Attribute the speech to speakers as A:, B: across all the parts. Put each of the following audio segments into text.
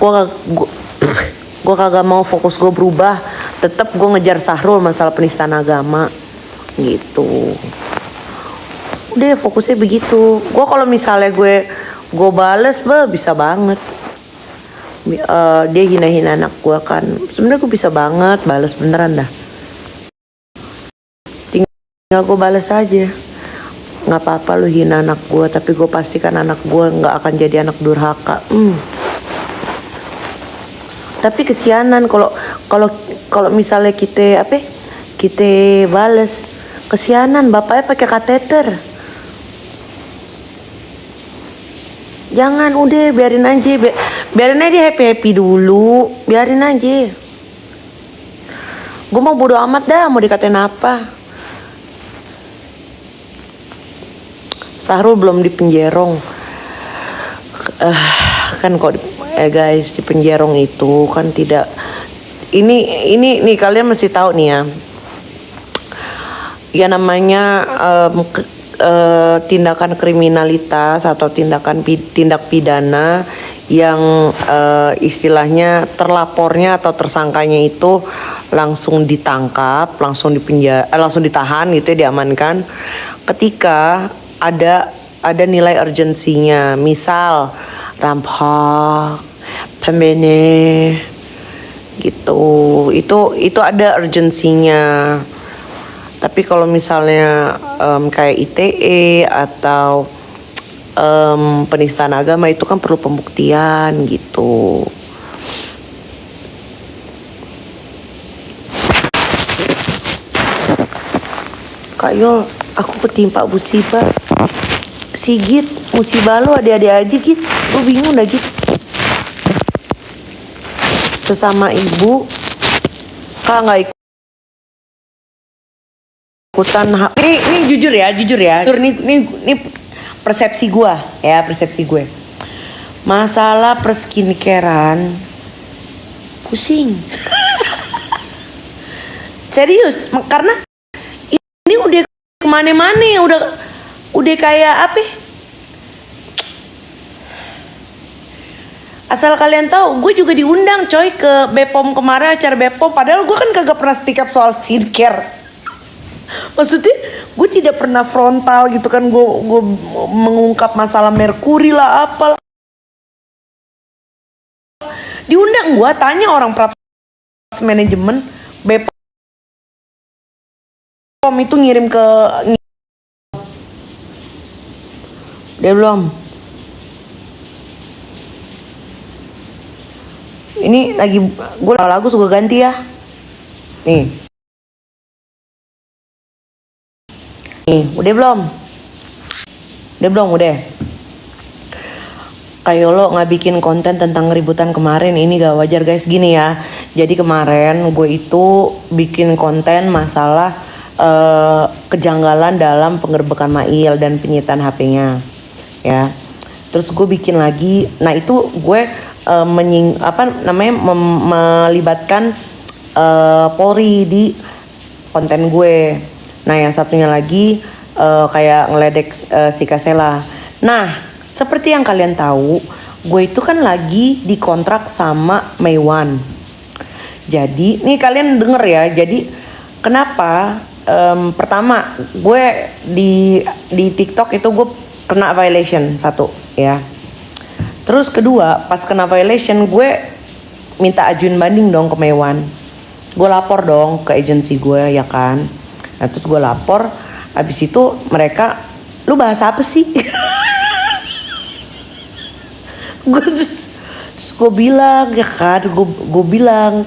A: Gue gue kagak mau fokus gue berubah, tetap gue ngejar Sahrul masalah penistaan agama gitu. Udah fokusnya begitu. Gue kalau misalnya gue bales, bisa banget. Dia hina-hina anak gue kan, sebenarnya gue bisa banget bales beneran dah. Tinggal gue bales aja. Nggak apa-apa lu hina anak gue, tapi gue pastikan anak gue nggak akan jadi anak durhaka. Tapi kesianan kalau misalnya kita bales, kesianan bapaknya pakai kateter. Jangan, udah biarin aja, biarin aja happy dulu, biarin aja. Gue mau bodo amat dah mau dikatain apa. Sahrul belum di penjerong. Kan kok guys, di penjerong itu kan tidak, ini nih kalian mesti tahu nih ya. Ya namanya tindakan kriminalitas atau tindak pidana yang istilahnya terlapornya atau tersangkanya itu langsung ditangkap, langsung ditahan gitu ya, diamankan ketika ada nilai urgensinya, misal rampak, pembunuh gitu, itu ada urgensinya. Tapi kalau misalnya kayak ITE atau penistaan agama itu kan perlu pembuktian gitu. Kak Yol, aku ketimpa musibah. Sigit, musibah lu ada-ada aja Git. Gue bingung dah Git. Sesama ibu, Kak nggak ikutan. Ini jujur ya. Ini persepsi gue ya, masalah perskincarean pusing. Serius, karena ini udah kemana-mana, udah kayak apa? Asal kalian tahu, gue juga diundang coy ke Bepom kemarin, acara Bepom. Padahal gue kan kagak pernah speak up soal skincare. Maksudnya gue tidak pernah frontal gitu kan, gue mengungkap masalah merkuri lah apalah. Diundang, gue tanya orang praps manajemen Bepom itu ngirim ke dia belum. Ini lagi gue lagu suka ganti ya. Nih, udah belum? Udah. Kayak lo nggak bikin konten tentang keributan kemarin, ini gak wajar guys. Gini ya, jadi kemarin gue itu bikin konten masalah kejanggalan dalam penggerbekan Mail dan penyitaan HP-nya, ya. Terus gue bikin lagi, nah itu gue melibatkan Polri di konten gue. Nah yang satunya lagi kayak ngeledek si Kasela. Nah seperti yang kalian tahu, gue itu kan lagi dikontrak sama Maywan. Jadi nih kalian denger ya, jadi kenapa pertama gue di TikTok itu gue kena violation 1 ya. Terus kedua, pas kena violation gue minta ajuin banding dong ke Maywan. Gue lapor dong ke agensi gue ya kan. Nah terus gue lapor, habis itu mereka, lu bahas apa sih? terus gue bilang ya kan, gue bilang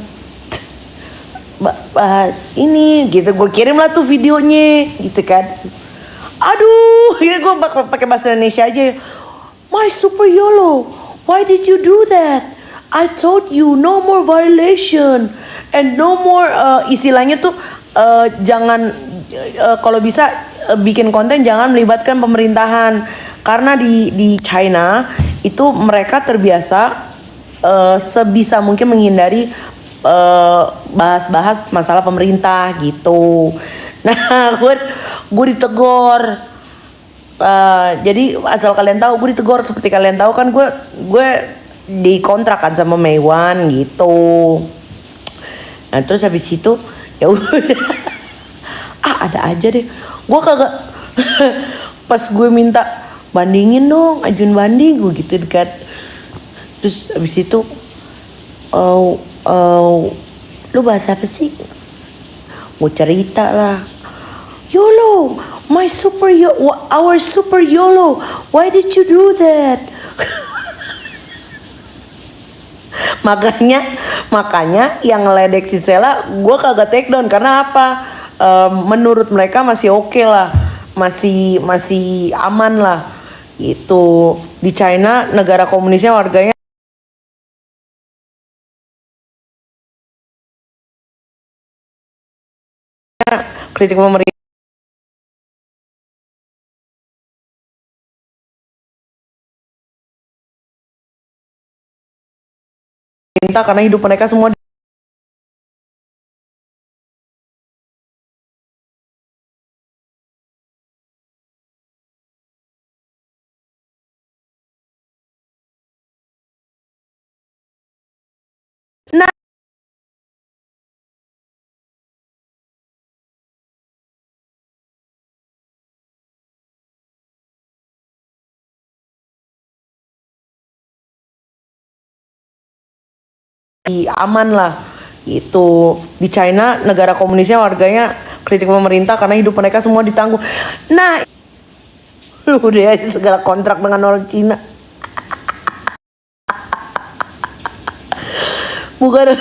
A: bahas ini gitu, gue kirim lah tuh videonya gitu kan. Aduh, ini gue pakai bahasa Indonesia aja. My super YOLO, why did you do that? I told you no more violation and no more istilahnya tuh jangan kalau bisa bikin konten jangan melibatkan pemerintahan, karena di China itu mereka terbiasa sebisa mungkin menghindari bahas-bahas masalah pemerintah gitu. Nah gue ditegor. Jadi asal kalian tahu, gue ditegor. Seperti kalian tahu kan gue dikontrak kan sama Meiwan gitu. Nah terus habis itu ya udah ada aja deh. Gue kagak pas gue minta bandingin dong, ajuin banding gue gitu kan. Terus habis itu lu bahas apa sih? Gue cerita lah. YOLO, our super YOLO. Why did you do that? makanya yang ngeledek si Sela gue kagak take down karena apa? Menurut mereka masih oke lah, masih aman lah. Itu di China, negara komunisnya, warganya kritik pemerintah karena hidup mereka semua. Nah, aman lah. Itu di China, negara komunisnya, warganya kritik pemerintah karena hidup mereka semua ditanggung. Nah, lu udah segala kontrak dengan orang Cina. Bukan.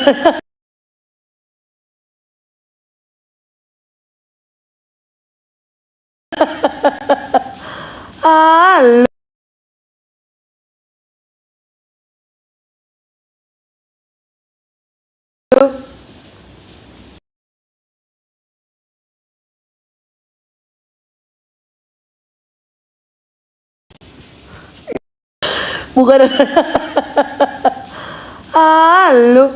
A: Lu bukan. Lu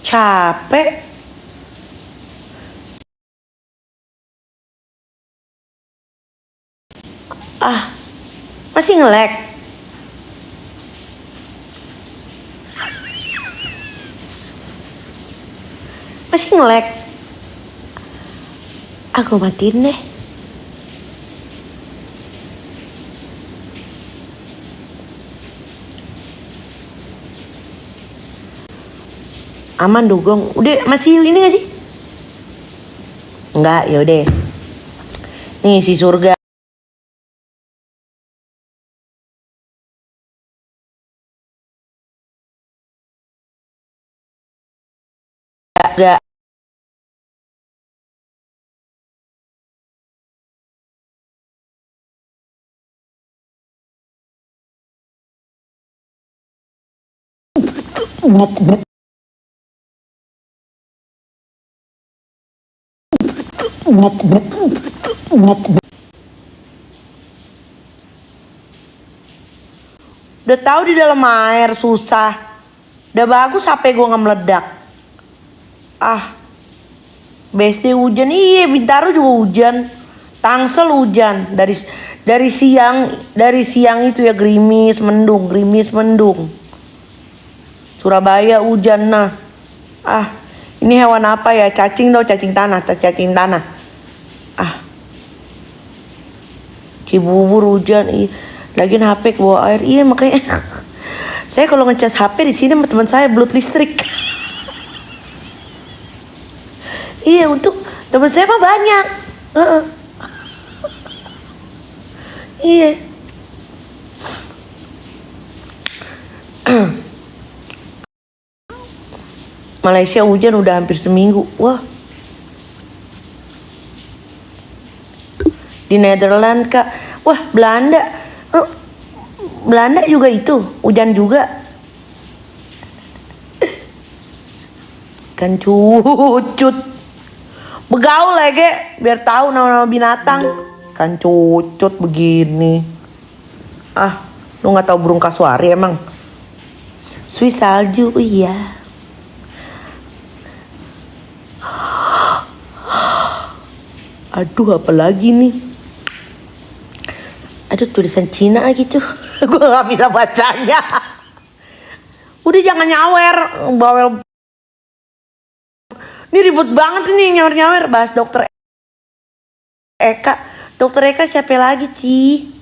A: capek. Masih nge-lag. Masih nge-lag. Aku matiin deh. Aman dugong. Udah masih ini gak sih? Enggak, yaudah. Nih si surga. Gak. Udah tahu di dalam air susah. Udah bagus HP gue nggak meledak. BSD hujan, iya Bintaro juga hujan. Tangsel hujan dari siang itu ya gerimis mendung. Surabaya hujan nah. Ini hewan apa ya? Cacing tanah. Cibubur hujan. Lagian HP ke bawah air. Iya makanya saya kalau ngecas HP di sini sama teman saya belut listrik. Iya, untuk teman saya mah banyak. Iya. Malaysia hujan udah hampir seminggu. Wah. Di Netherlands kak. Wah, Belanda juga itu hujan juga. Kan cucut. Begaul lagi biar tahu nama-nama binatang. Kan cucut begini. Lu nggak tahu burung kasuari emang? Swiss salju, iya. Aduh, apalagi nih? Aduh, tulisan Cina gitu. Gue nggak bisa bacanya. Udah jangan nyawer, bawel. Ini ribut banget ini nyawer-nyawer bahas dokter Eka. Dokter Eka siapa lagi, Ci?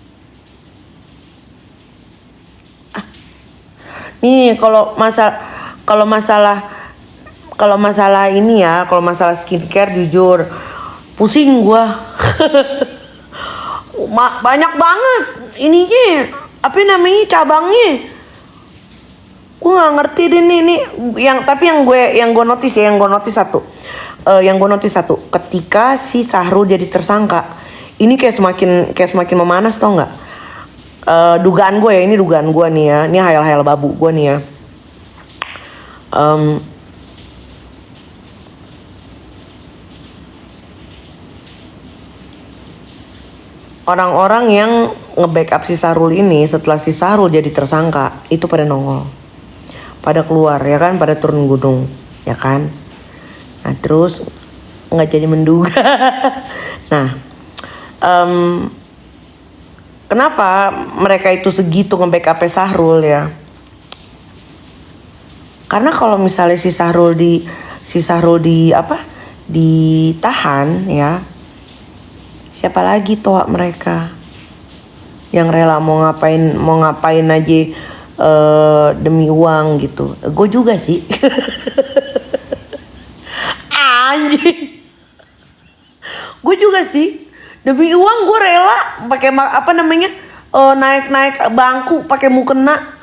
A: Nih kalau masalah ini ya, kalau masalah skincare jujur pusing gua. Banyak banget ininya, apa namanya, cabangnya. Gue nggak ngerti deh nih tapi yang gue notice satu, ketika si Sahrul jadi tersangka, ini kayak semakin memanas, tau nggak? Dugaan gue ya, ini dugaan gue nih ya, ini hayal-hayal babu gue nih ya. Orang-orang yang nge-backup si Sahrul ini setelah si Sahrul jadi tersangka itu pada nongol, pada keluar ya kan, pada turun gunung ya kan. Nah terus nggak jadi menduga. Nah kenapa mereka itu segitu nge-backup Sahrul ya? Karena kalau misalnya si Sahrul ditahan ya, siapa lagi toh mereka yang rela mau ngapain aja demi uang gitu. Gue juga sih. Anjing. Gue juga sih. Demi uang gue rela pakai naik bangku pakai mukena.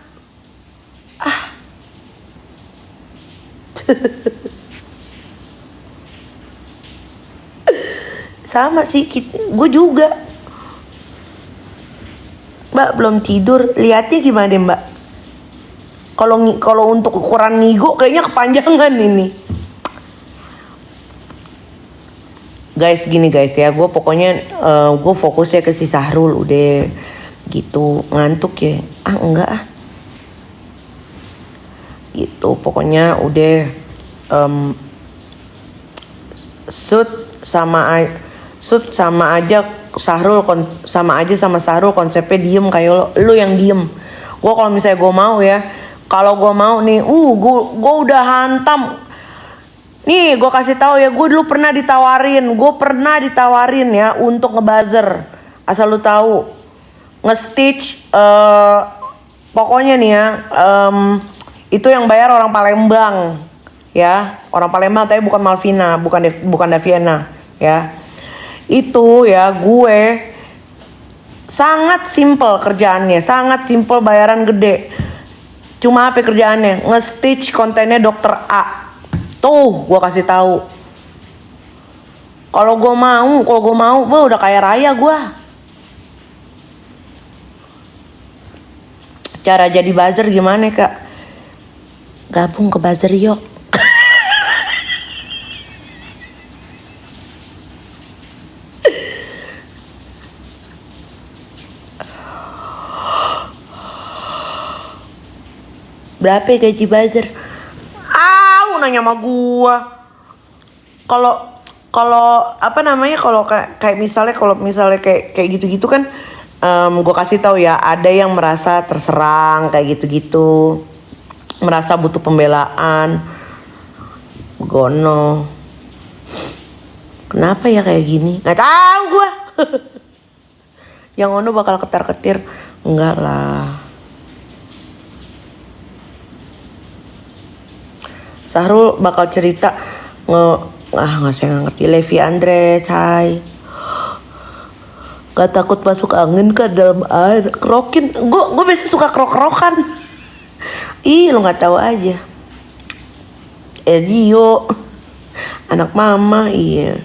A: Sama sih, gue juga. Mbak belum tidur, lihatnya gimana deh Mbak? Kalau untuk ukuran ngigo kayaknya kepanjangan ini. Guys, gini guys ya, gue pokoknya gue fokusnya ke si Sahrul udah gitu. Ngantuk ya? Enggak ah. Gitu, pokoknya udah shoot sama aja Sahrul sama Sahrul konsepnya diem kayak lo yang diem. Gue kalau misalnya gue mau ya, kalau gue mau nih, gue udah hantam. Nih gue kasih tahu ya, gue dulu pernah ditawarin ya untuk ngebuzzer. Asal lu tahu, nge-stitch pokoknya nih ya, itu yang bayar orang Palembang ya, orang Palembang tapi bukan Malvina, bukan Daviana ya. Itu ya gue sangat simple kerjaannya, sangat simple, bayaran gede. Cuma apa kerjaannya? Nge-stitch kontennya dokter A. Tuh, gue kasih tahu. Kalau gue mau, udah kaya raya gue. Cara jadi buzzer gimana kak? Gabung ke buzzer yuk. Berapa ya gaji buzzer? Nanya sama gua. Kalau apa namanya, kalau kayak misalnya kayak gitu-gitu kan, gua kasih tahu ya, ada yang merasa terserang kayak gitu-gitu, merasa butuh pembelaan. Gono. Kenapa ya kayak gini? Nggak tahu gua. Yang ono bakal ketar-ketir, enggak lah. Sahrul bakal cerita saya nggak ngerti. Levi Andre, Cai, gak takut masuk angin ke dalam air, kerokin. Gue biasa suka krok-krokan. Ih, lo nggak tahu aja. Dio, anak mama, iya.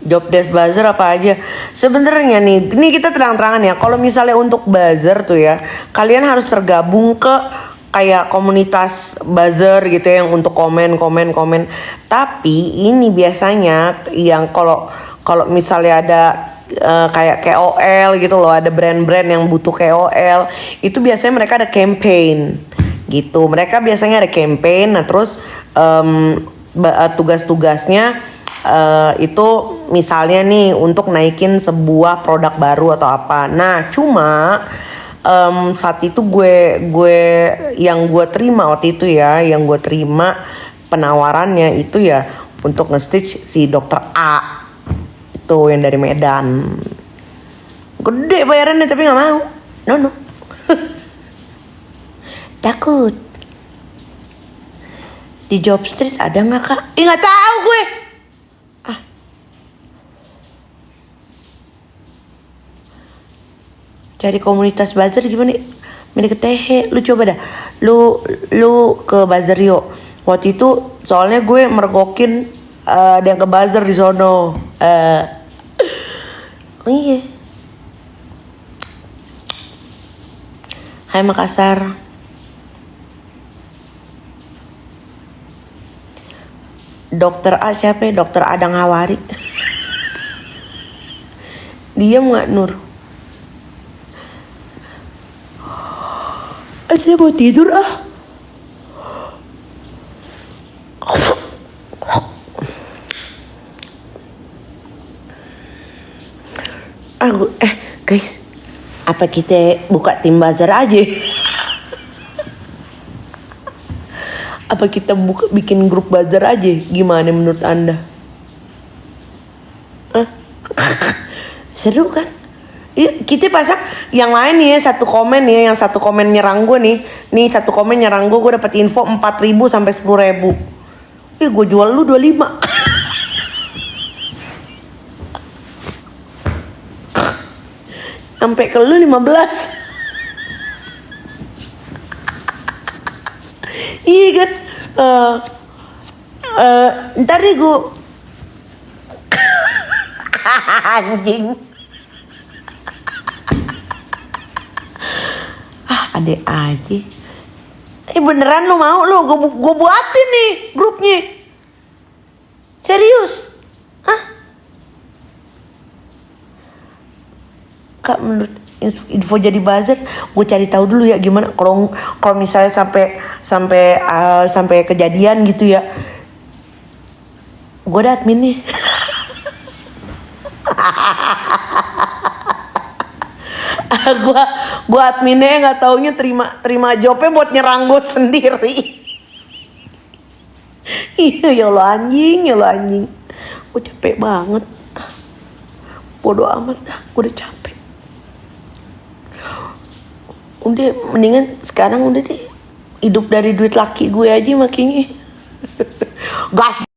A: Job desk buzzer apa aja? Sebenarnya nih, ini kita terang-terangan ya. Kalau misalnya untuk buzzer tuh ya, kalian harus tergabung ke kayak komunitas buzzer gitu ya, yang untuk komen. Tapi ini biasanya yang kalau misalnya ada kayak KOL gitu loh, ada brand-brand yang butuh KOL, itu biasanya mereka ada campaign gitu. Mereka biasanya ada campaign. Nah terus tugas-tugasnya itu misalnya nih untuk naikin sebuah produk baru atau apa. Nah cuma saat itu yang gue terima waktu itu ya, yang gue terima penawarannya itu ya untuk nge-stitch si dokter A itu yang dari Medan. Gede bayarannya tapi nggak mau. No. Takut. Di job street ada nggak kak? Nggak tahu gue. Cari komunitas buzzer gimana? Milik Tehe, lu coba dah. Lu ke buzzer yuk. Waktu itu soalnya gue mergokin ada yang ke buzzer di sono. Oh iya. Hai Makassar. Dokter A siapa ya? Dokter Adang Hawari. Diam nggak Nur? Saya mau tidur ah. Guys, apa kita buka tim bazar aja? Apa kita bikin grup bazar aja? Gimana menurut Anda? Seru kan? Kita pasak yang lain nih ya, satu komen ya, yang satu komen nyerang gue nih. Nih satu komen nyerang gue dapat info 4.000 sampai 10.000. Gue jual lu 25. Sampai ke lu 15. Iya kan? Ntar deh gue anjing. Ada aja. Beneran lu mau lu? Gue buatin nih grupnya. Serius? Kak, menurut info jadi buzzer, gue cari tahu dulu ya gimana. Kalau misalnya sampai kejadian gitu ya, gue ada admin nih. Gue adminnya nggak taunya terima jobnya buat nyerang gue sendiri. Iya ya Allah anjing. Gue capek banget. Bodoh amat dah, gue udah capek. Udah mendingan sekarang udah deh hidup dari duit laki gue aja makanya. Gas.